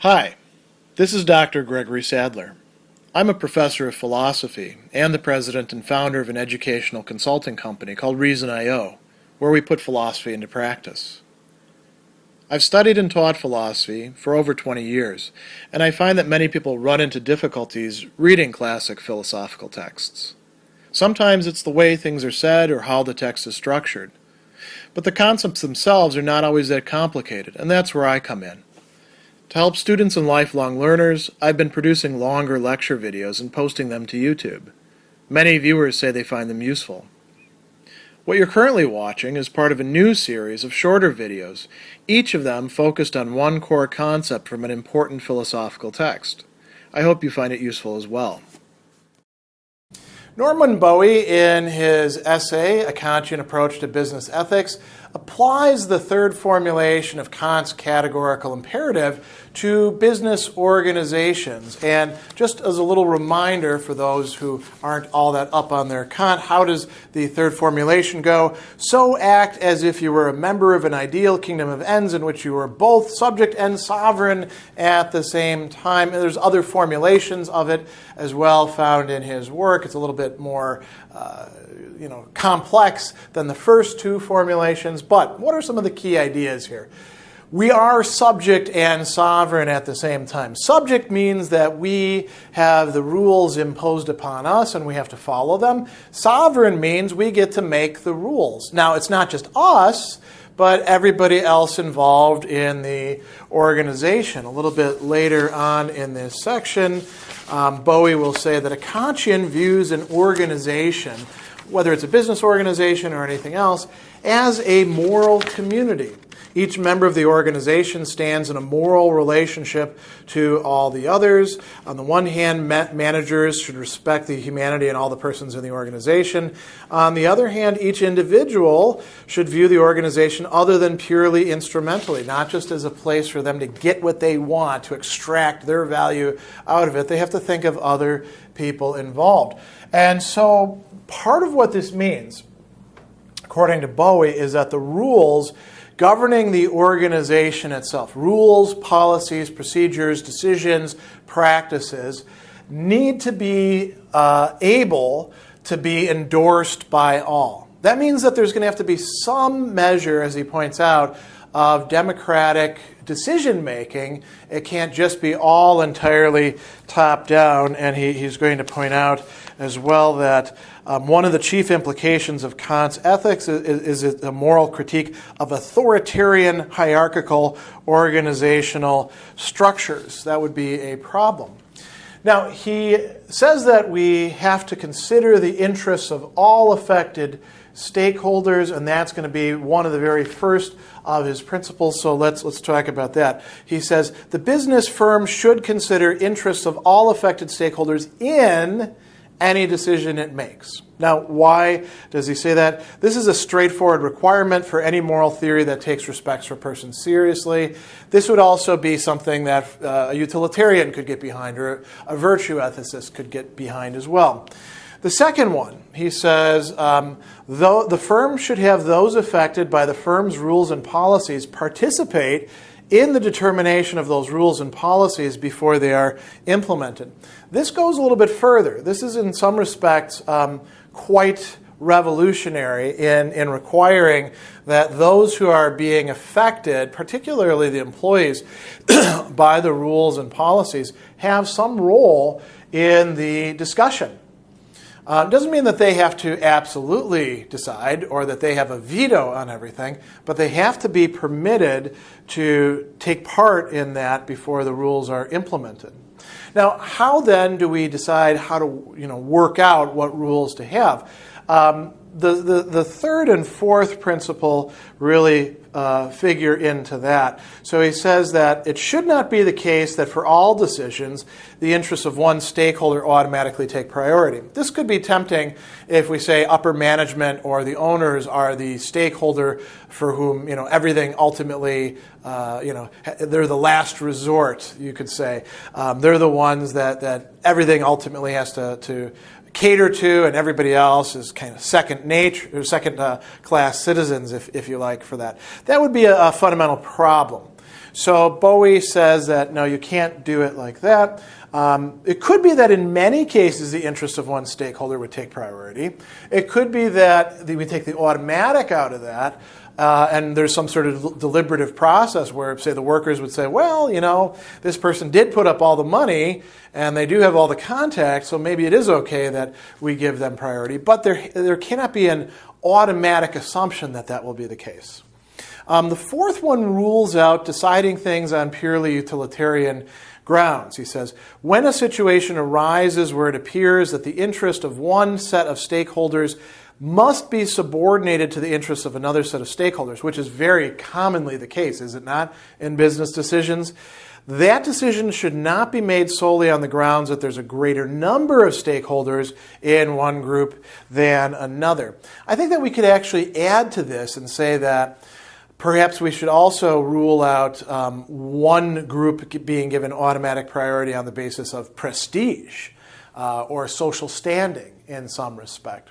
Hi, this is Dr. Gregory Sadler. I'm a professor of philosophy and the president and founder of an educational consulting company called Reason.io, where we put philosophy into practice. I've studied and taught philosophy for over 20 years, and I find that many people run into difficulties reading classic philosophical texts. Sometimes it's the way things are said or how the text is structured. But the concepts themselves are not always that complicated, and that's where I come in. To help students and lifelong learners, I've been producing longer lecture videos and posting them to YouTube. Many viewers say they find them useful. What you're currently watching is part of a new series of shorter videos, each of them focused on one core concept from an important philosophical text. I hope you find it useful as well. Norman Bowie, in his essay, A Kantian Approach to Business Ethics, applies the third formulation of Kant's categorical imperative to business organizations. And just as a little reminder for those who aren't all that up on their Kant, how does the third formulation go? So act as if you were a member of an ideal kingdom of ends in which you were both subject and sovereign at the same time. And there's other formulations of it as well found in his work. It's a little bit more complex than the first two formulations. But what are some of the key ideas here? We are subject and sovereign at the same time. Subject means that we have the rules imposed upon us and we have to follow them. Sovereign means we get to make the rules. Now, it's not just us, but everybody else involved in the organization. A little bit later on in this section, Bowie will say that a Kantian views an organization, whether it's a business organization or anything else, as a moral community. Each member of the organization stands in a moral relationship to all the others. On the one hand, managers should respect the humanity and all the persons in the organization. On the other hand, each individual should view the organization other than purely instrumentally, not just as a place for them to get what they want, to extract their value out of it. They have to think of other people involved. And so part of what this means, according to Bowie, is that the rules governing the organization itself, rules, policies, procedures, decisions, practices, need to be able to be endorsed by all. That means that there's going to have to be some measure, as he points out, of democratic decision-making. It can't just be all entirely top-down, and he's going to point out as well that one of the chief implications of Kant's ethics is a moral critique of authoritarian, hierarchical, organizational structures. That would be a problem. Now, he says that we have to consider the interests of all affected stakeholders, and that's going to be one of the very first of his principles, so let's talk about that. He says, the business firm should consider interests of all affected stakeholders in any decision it makes. Now, why does he say that? This is a straightforward requirement for any moral theory that takes respect for persons seriously. This would also be something that a utilitarian could get behind, or a virtue ethicist could get behind as well. The second one, he says, though the firm should have those affected by the firm's rules and policies participate in the determination of those rules and policies before they are implemented. This goes a little bit further. This is in some respects quite revolutionary in requiring that those who are being affected, particularly the employees, by the rules and policies, have some role in the discussion. It doesn't mean that they have to absolutely decide or that they have a veto on everything, but they have to be permitted to take part in that before the rules are implemented. Now, how then do we decide how to work out what rules to have? The third and fourth principle really figure into that. So he says that it should not be the case that for all decisions, the interests of one stakeholder automatically take priority. This could be tempting if we say upper management or the owners are the stakeholder for whom everything ultimately, they're the last resort, you could say. They're the ones that everything ultimately has to cater to, and everybody else is kind of second class citizens, if you like, for that. That would be a fundamental problem. So Bowie says that, no, you can't do it like that. It could be that in many cases the interest of one stakeholder would take priority. It could be that we take the automatic out of that, and there's some sort of deliberative process where, say, the workers would say, well, this person did put up all the money and they do have all the contacts, so maybe it is okay that we give them priority. But there cannot be an automatic assumption that that will be the case. The fourth one rules out deciding things on purely utilitarian grounds. He says, when a situation arises where it appears that the interest of one set of stakeholders must be subordinated to the interests of another set of stakeholders, which is very commonly the case, is it not, in business decisions? That decision should not be made solely on the grounds that there's a greater number of stakeholders in one group than another. I think that we could actually add to this and say that perhaps we should also rule out one group being given automatic priority on the basis of prestige or social standing in some respect.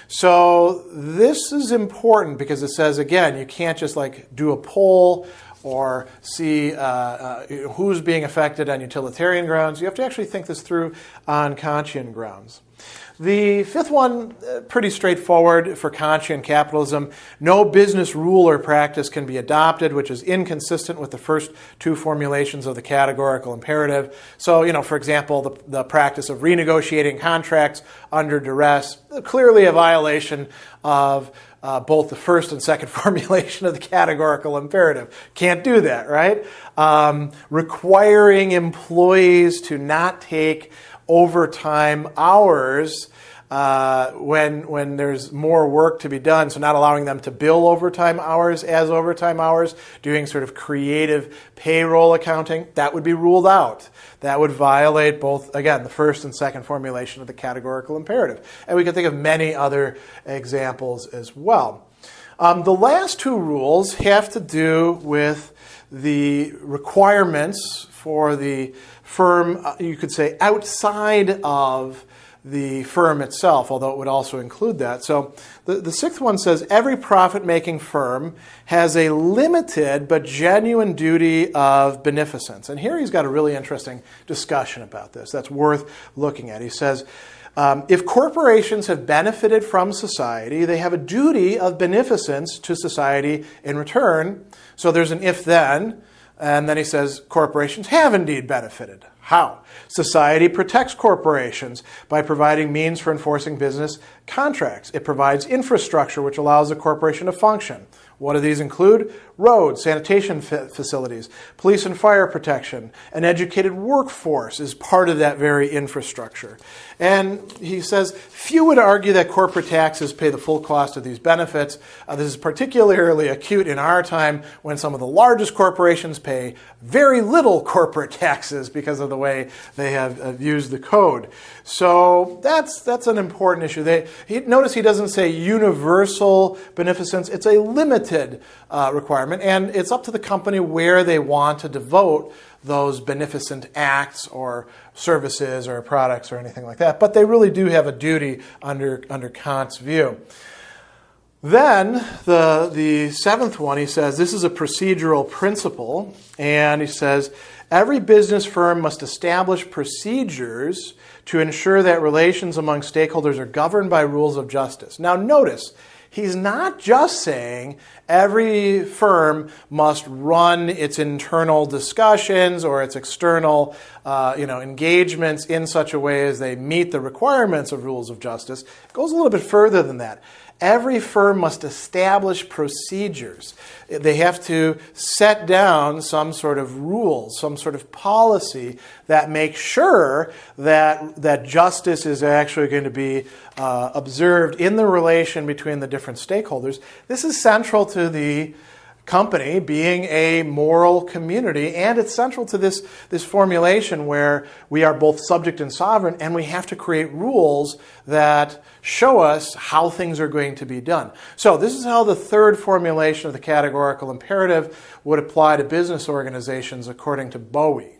So this is important because it says, again, you can't just do a poll or see who's being affected on utilitarian grounds. You have to actually think this through on Kantian grounds. The fifth one, pretty straightforward for Kantian capitalism. No business rule or practice can be adopted which is inconsistent with the first two formulations of the categorical imperative. So, for example, the practice of renegotiating contracts under duress, clearly a violation of both the first and second formulation of the categorical imperative. Can't do that, right? Requiring employees to not take overtime hours when there's more work to be done, so not allowing them to bill overtime hours as overtime hours, doing sort of creative payroll accounting, that would be ruled out. That would violate both, again, the first and second formulation of the categorical imperative. And we can think of many other examples as well. The last two rules have to do with the requirements for the firm, you could say, outside of the firm itself, although it would also include that. So the sixth one says, every profit-making firm has a limited but genuine duty of beneficence. And here he's got a really interesting discussion about this that's worth looking at. He says, if corporations have benefited from society, they have a duty of beneficence to society in return. So there's an if-then. And then he says, corporations have indeed benefited. How? Society protects corporations by providing means for enforcing business contracts. It provides infrastructure which allows the corporation to function. What do these include? Roads, sanitation facilities, police and fire protection. An educated workforce is part of that very infrastructure. And he says, few would argue that corporate taxes pay the full cost of these benefits. This is particularly acute in our time when some of the largest corporations pay very little corporate taxes because of the way they have used the code. So that's an important issue. Notice he doesn't say universal beneficence. It's a limited requirement, and it's up to the company where they want to devote those beneficent acts or services or products or anything like that. But they really do have a duty under Kant's view. Then the seventh one, he says, this is a procedural principle, and he says, every business firm must establish procedures to ensure that relations among stakeholders are governed by rules of justice. Now notice, he's not just saying every firm must run its internal discussions or its external engagements in such a way as they meet the requirements of rules of justice. It goes a little bit further than that. Every firm must establish procedures. They have to set down some sort of rules, some sort of policy that makes sure that justice is actually going to be observed in the relation between the different stakeholders. This is central to the company being a moral community, and it's central to this formulation where we are both subject and sovereign, and we have to create rules that show us how things are going to be done. So this is how the third formulation of the categorical imperative would apply to business organizations according to Bowie.